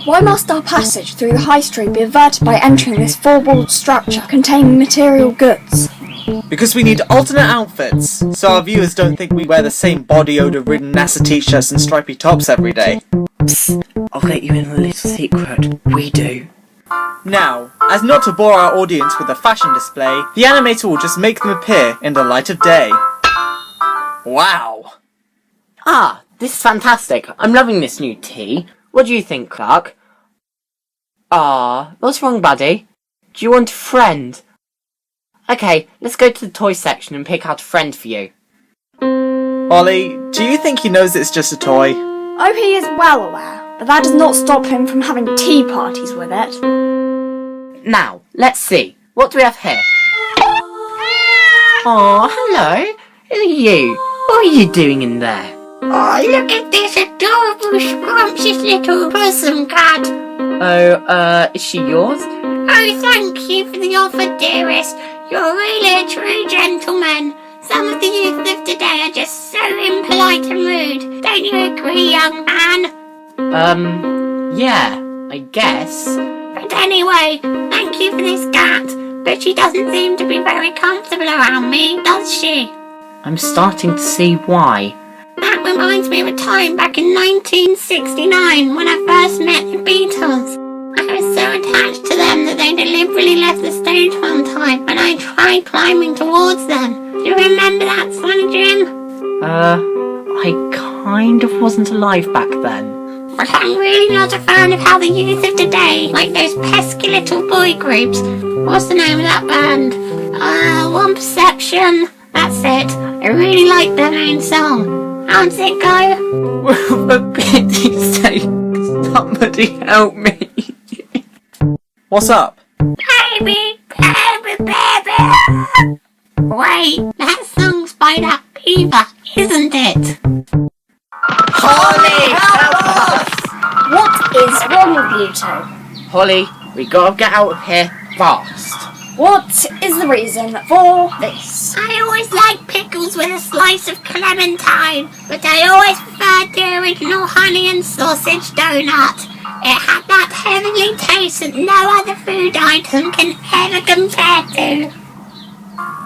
Why must our passage through the high street be averted by entering this four-walled structure containing material goods? Because we need alternate outfits, so our viewers don't think we wear the same body odour-ridden NASA t-shirts and stripy tops every day. Psst, I'll let you in a little secret. We do. Now, as not to bore our audience with a fashion display, the animator will just make them appear in the light of day. Wow! Ah, this is fantastic. I'm loving this new tee. What do you think, Clark? Ah, what's wrong, buddy? Do you want a friend? Okay, let's go to the toy section and pick out a friend for you. Holly, do you think he knows it's just a toy? Oh, he is well aware, but that does not stop him from having tea parties with it. Now, let's see. What do we have here? Oh, hello. Who are you? What are you doing in there? Oh, look at this adorable, scrumptious little possum cat. Oh, is she yours? Oh, thank you for the offer, dearest. You're really a true gentleman. Some of the youth of today are just so impolite and rude. Don't you agree, young man? Yeah, I guess. But anyway, thank you for this cat. But she doesn't seem to be very comfortable around me, does she? I'm starting to see why. That reminds me of a time back in 1969 when I first met the Beatles. I was so attached to them that they deliberately left the stage one time and I tried climbing towards them. Do you remember that, son, Jim? I kind of wasn't alive back then. But I'm really not a fan of how the youth of today, like those pesky little boy groups. What's the name of that band? One Perception. That's it. I really like their main song. How does it go? For pity's sake, somebody help me. What's up? Baby, baby, baby. Wait, that song's by that beaver, isn't it? Holly, help us! What is wrong with you two? Holly, we gotta get out of here fast. What is the reason for this? I always like pickles with a slice of clementine, but I always preferred the original honey and sausage donut. It had that heavenly taste that no other food item can ever compare to.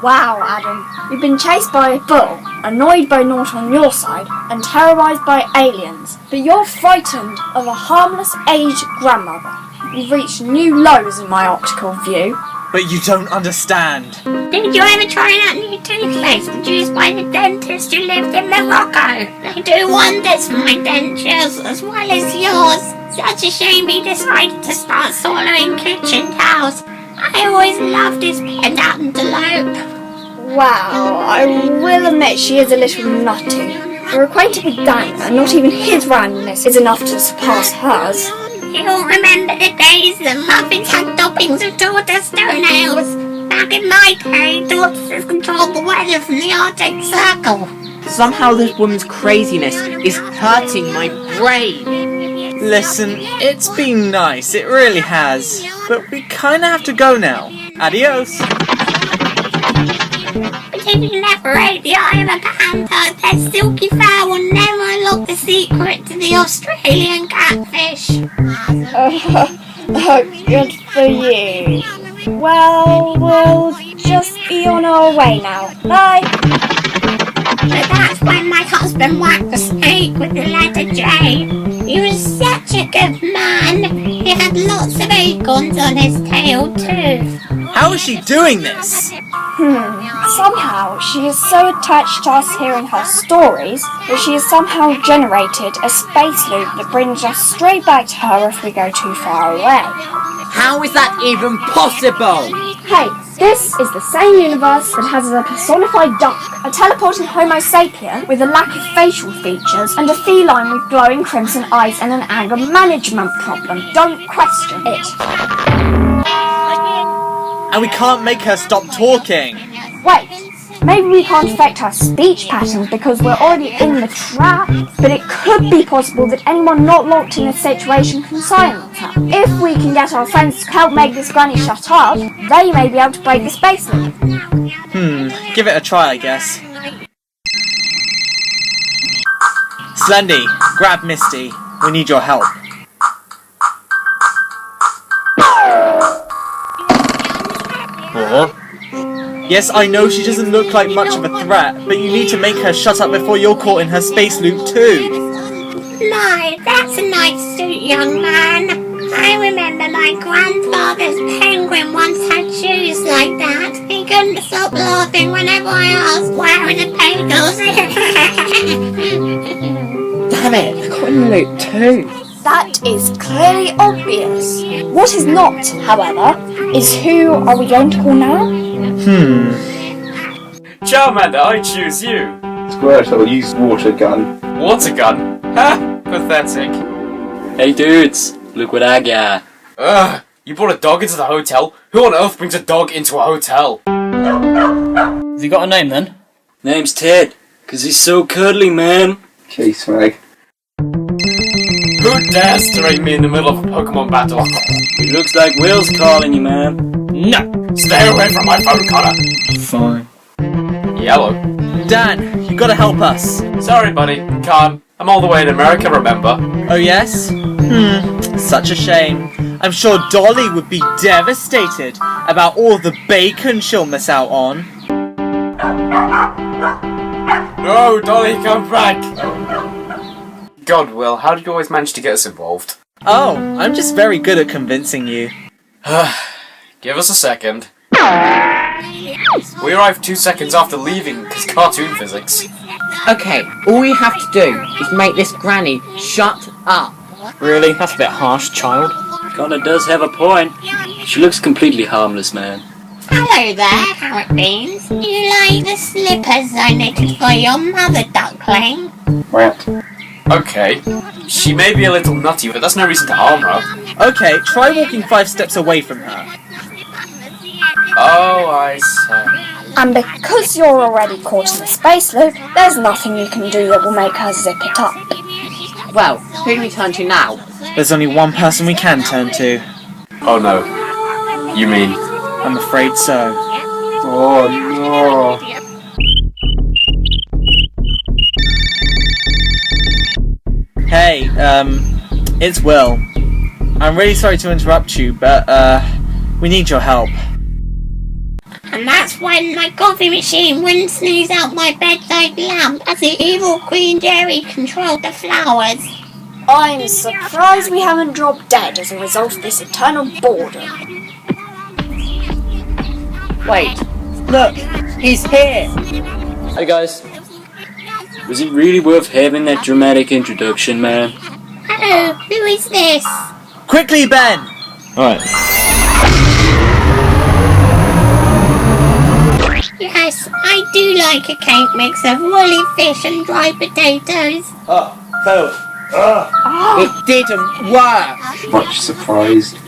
Wow, Adam. You've been chased by a bull, annoyed by naught on your side, and terrorised by aliens. But you're frightened of a harmless aged grandmother. You've reached new lows in my optical view. But you don't understand. Did you ever try that new toothpaste produced by the dentist who lived in Morocco? They do wonders for my dentures as well as yours. Such a shame he decided to start swallowing kitchen towels. I always loved his pet antelope. Wow, I will admit she is a little nutty. You're acquainted with Dan, and not even his randomness is enough to surpass hers. You'll remember the days that muffins had toppings of tortoise toenails. Back in my day, tortoises controlled the weather from the Arctic Circle. Somehow this woman's craziness is hurting my brain. Listen, it's been nice, it really has. But we kinda have to go now. Adios. But if you never ate the eye of a panther, their silky fur will never unlock the secret to the Australian catfish. Good for you. Well, we'll just be on our way now. Bye. But that's when my husband whacked the snake with the letter J. He was such a good man. He had lots of acorns on his tail too. How is she doing this? Somehow she is so attached to us hearing her stories that she has somehow generated a space loop that brings us straight back to her if we go too far away. How is that even possible? Hey, this is the same universe that has a personified duck, a teleporting Homo sapien with a lack of facial features, and a feline with glowing crimson eyes and an anger management problem. Don't question it. And we can't make her stop talking. Wait, maybe we can't affect her speech patterns because we're already in the trap, but it could be possible that anyone not locked in this situation can silence her. If we can get our friends to help make this granny shut up, they may be able to break the space loop. Give it a try, I guess. Slendy, grab Misty. We need your help. Yes, I know she doesn't look like much of a threat, but you need to make her shut up before you're caught in her space loop too. My, that's a nice suit, young man. I remember my grandfather's penguin once had shoes like that. He couldn't stop laughing whenever I asked where are the pagels. Damn it, they're caught in the loop too. That is clearly obvious. What is not, however, is who are we going to call now? Charmander, I choose you. Squirtle, use water gun. Water gun? Ha! Pathetic. Hey dudes, look what I got. Ugh, you brought a dog into the hotel? Who on earth brings a dog into a hotel? Has he got a name then? Name's Ted, 'cause he's so cuddly, man. Case mag. Who dares to raid me in the middle of a Pokemon battle? It looks like Will's calling you, man. No! Stay away from my phone, Connor! Fine. Yellow. Dan, you gotta help us. Sorry, buddy. Can't. I'm all the way in America, remember? Oh yes? Such a shame. I'm sure Dolly would be devastated about all the bacon she'll miss out on. No, Dolly, come back! God, Will, how did you always manage to get us involved? Oh, I'm just very good at convincing you. Give us a second. We arrived 2 seconds after leaving, because cartoon physics. Okay, all we have to do is make this granny shut up. Really? That's a bit harsh, child. Connor does have a point. She looks completely harmless, man. Hello there, how it beans. You like the slippers I knitted for your mother, duckling? Rat. Okay, she may be a little nutty, but that's no reason to harm her. Okay, try walking 5 steps away from her. Oh, I see. And because you're already caught in the space loop, there's nothing you can do that will make her zip it up. Well, who do we turn to now? There's only one person we can turn to. Oh no. You mean... I'm afraid so. Oh no. Hey, it's Will. I'm really sorry to interrupt you, but, we need your help. And that's when my coffee machine wouldn't snooze out my bedside lamp as the evil Queen Jerry controlled the flowers. I'm surprised we haven't dropped dead as a result of this eternal boredom. Wait, look, he's here. Hey guys. Was it really worth having that dramatic introduction, man? Hello, who is this? Quickly, Ben! Alright. Yes, I do like a cake mix of woolly fish and dried potatoes. It didn't work. Much surprised.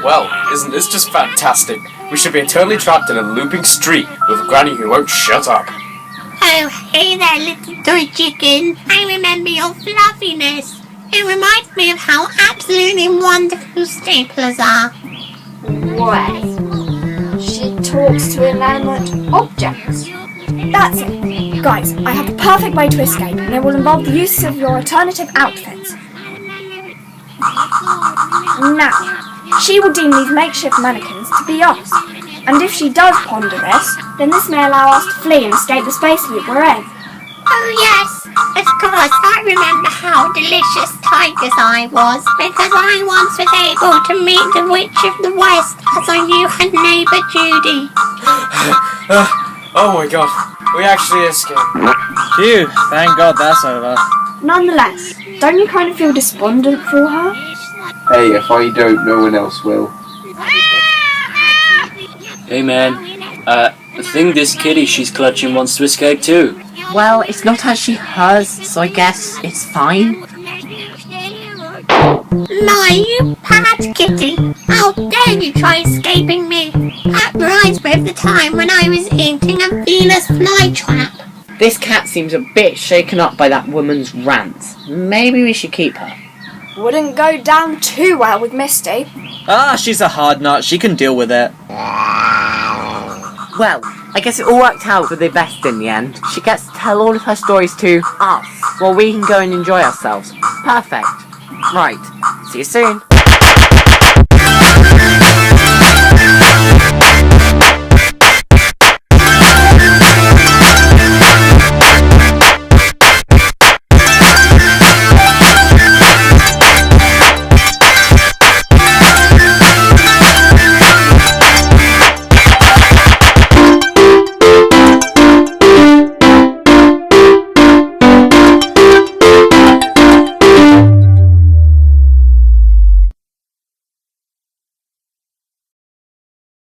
Well, isn't this just fantastic? We should be eternally trapped in a looping street with a granny who won't shut up. Oh, hey there, little toy chicken. I remember your fluffiness. It reminds me of how absolutely wonderful staplers are. Wait. She talks to inanimate objects. That's it. Guys, I have the perfect way to escape, and it will involve the use of your alternative outfits. Now, she will deem these makeshift mannequins to be us. And if she does ponder this, then this may allow us to flee and escape the space loop we're in. Oh yes, of course, I remember how delicious Tiger's Eye was, because I once was able to meet the Witch of the West as I knew her neighbour Judy. Oh my god, we actually escaped. Phew, thank God that's over. Nonetheless, don't you kind of feel despondent for her? Hey, if I don't, no one else will. Hey man, I think this kitty she's clutching wants to escape too. Well, it's not actually hers, so I guess it's fine. My, you bad kitty! How dare you try escaping me? That reminds me of the time when I was eating a Venus flytrap. This cat seems a bit shaken up by that woman's rant. Maybe we should keep her. Wouldn't go down too well with Misty. Ah, she's a hard nut. She can deal with it. Well, I guess it all worked out for the best in the end. She gets to tell all of her stories to us, while we can go and enjoy ourselves. Perfect. Right. See you soon.